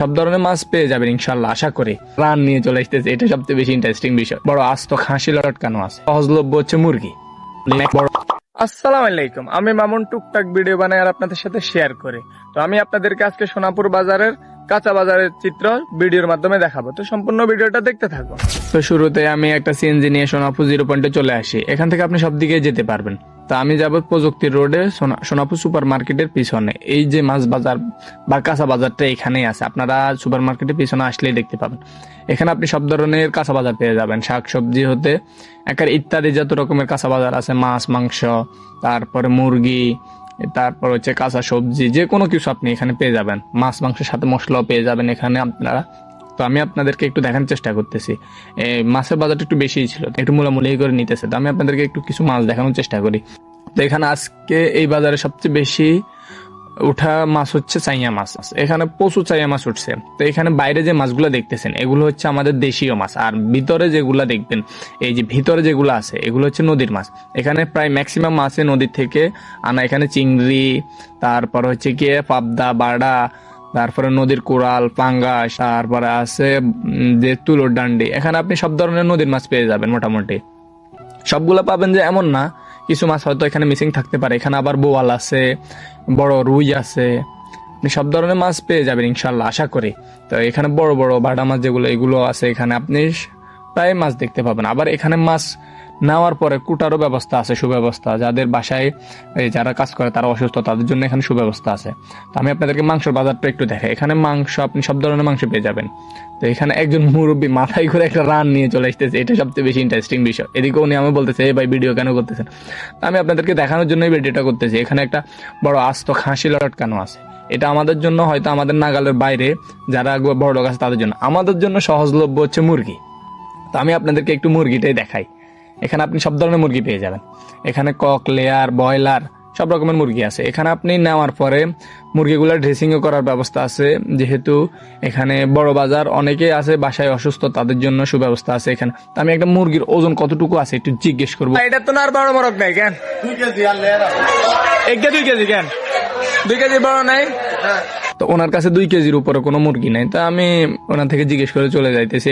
সব ধরনের মাছ পেয়ে যাবেন ইনশাল্লাহ, আশা করি। রান নিয়ে চলে আসতেছে, এটা সবচেয়ে বেশি ইন্টারেস্টিং বিষয়। বড় আস্ত খাসি লটকানো আছে, সহজলভ্য হচ্ছে মুরগি। আসসালামু আলাইকুম, আমি মামুন টুকটাক ভিডিও বানাই আর আপনাদের সাথে শেয়ার করি। তো আমি আপনাদেরকে আজকে সোনাপুর বাজারের কাঁচা বাজারের চিত্র ভিডিওর মাধ্যমে দেখাবো, তো সম্পূর্ণ ভিডিওটা দেখতে থাকো। তো শুরুতে আমি একটা সিএনজি নিয়ে সোনাপুর 0 পয়েন্টে চলে আসি। এখান থেকে আপনি সব দিকে যেতে পারবেন। তো আমি যাব প্রযুক্তি রোডে সোনাপুর সুপার মার্কেটের পিছনে। এই যে মাছ বাজার বা কাঁচা বাজারটা এখানেই আছে, আপনারা সুপার মার্কেটের পিছনে আসলেই দেখতে পাবেন। এখানে আপনি সব ধরনের কাঁচা বাজার পেয়ে যাবেন, শাকসবজি হতে একের ইত্যাদি যত রকমের কাঁচা বাজার আছে, মাছ মাংস, তারপরে মুরগি, তারপর হচ্ছে কাঁচা সবজি, যে কোনো কিছু আপনি এখানে পেয়ে যাবেন। মাছ মাংসের সাথে মশলাও পেয়ে যাবেন এখানে আপনারা। তো আমি আপনাদেরকে একটু দেখানোর চেষ্টা করতেছি। মাছের বাজারটা একটু বেশিই ছিল, একটু মূলামূলি করে নিতেছে। তো আমি আপনাদেরকে একটু কিছু মাছ দেখানোর চেষ্টা করি। তো এখানে আজকে এই বাজারে সবচেয়ে বেশি উঠা মাছ হচ্ছে চাইয়া মাছ। এখানে প্রচুর চাইয়া মাছ উঠছে। তো এখানে বাইরে যে মাছগুলো দেখতেছেন এগুলো হচ্ছে আমাদের দেশীয় মাছ, আর ভিতরে যেগুলা দেখবেন, এই যে ভিতরে যেগুলো আছে এগুলো হচ্ছে নদীর মাছ। এখানে প্রায় ম্যাক্সিমাম মাছে নদীর থেকে আনা। এখানে চিংড়ি, তারপর হচ্ছে গিয়ে পাবদা, বাড়া, তারপরে নদীর কোরাল, পাঙ্গাস, তারপরে আছে যে তুলোর ডান্ডি। এখানে আপনি সব ধরনের নদীর মাছ পেয়ে যাবেন মোটামুটি। সবগুলা পাবেন যে এমন না, কিছু মাছ হয়তো এখানে মিসিং থাকতে পারে। এখানে আবার বোয়াল আছে, বড় রুই আছে, আপনি সব ধরনের মাছ পেয়ে যাবেন ইনশাল্লাহ, আশা করি। তো এখানে বড় বড় বাটা মাছ যেগুলো এগুলো আছে, এখানে আপনি প্রায় মাছ দেখতে পাবেন। আবার এখানে মাছ নেওয়ার পরে কুটারও ব্যবস্থা আছে, সুব্যবস্থা। যাদের বাসায় যারা কাজ করে তারা অসুস্থ, তাদের জন্য এখানে সুব্যবস্থা আছে। তো আমি আপনাদেরকে মাংসের বাজারটা একটু দেখাই। এখানে মাংস আপনি সব ধরনের মাংস পেয়ে যাবেন। তো এখানে একজন মুরব্বী মাথায় করে একটা রান নিয়ে চলে আসতেছে, এটা সবচেয়ে বেশি ইন্টারেস্টিং বিষয়। এদিকে উনি আমি বলতেছে, এই ভাই ভিডিও কেন করতেছেন? আমি আপনাদেরকে দেখানোর জন্যই ভিডিওটা করতেছি। এখানে একটা বড় আস্ত খাসি লটকানো আছে। এটা আমাদের জন্য হয়তো আমাদের নাগালের বাইরে যারা বড় লোক আছে তাদের জন্য, আমাদের জন্য সহজলভ্য হচ্ছে মুরগি। তো আমি আপনাদেরকে একটু মুরগিটাই দেখাই। এখানে আপনি সব ধরনের মুরগি পেয়ে যাবেন। এখানে কক, লেয়ার, ব্রয়লার সব রকমের মুরগি আছে। এখানে আপনি নেওয়ার পরে মুরগিগুলো ড্রেসিংও করার ব্যবস্থা আছে, যেহেতু এখানে বড় বাজার, অনেকে আছে বাসায় অসুস্থ, তাদের জন্য সুব্যবস্থা আছে এখানে। তো আমি একটা মুরগির ওজন কতটুকু আছে একটু জিজ্ঞেস করবো। এটা তো না আর বড় মোরগ নাই কেন? 2 কেজি আর লেয়ার 2 কেজি কেন? 2 কেজি বড় নাই? তো ওনার কাছে 2 কেজির উপরে কোনো মুরগি নাই। তা আমি ওনার থেকে জিজ্ঞেস করে চলে যাইতেছি।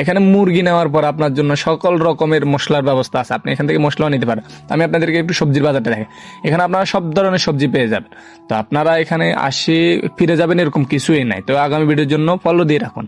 এখানে মুরগি নেওয়ার পর আপনার জন্য সকল রকমের মশলার ব্যবস্থা আছে, আপনি এখান থেকে মশলাও নিতে পারেন। আমি আপনাদেরকে একটু সবজির বাজারটা দেখাই। এখানে আপনারা সব ধরনের সবজি পেয়ে যাবেন। তো আপনারা এখানে আসি ফিরে যাবেন এরকম কিছুই নাই। তো আগামী ভিডিওর জন্য ফলো দিয়ে রাখুন।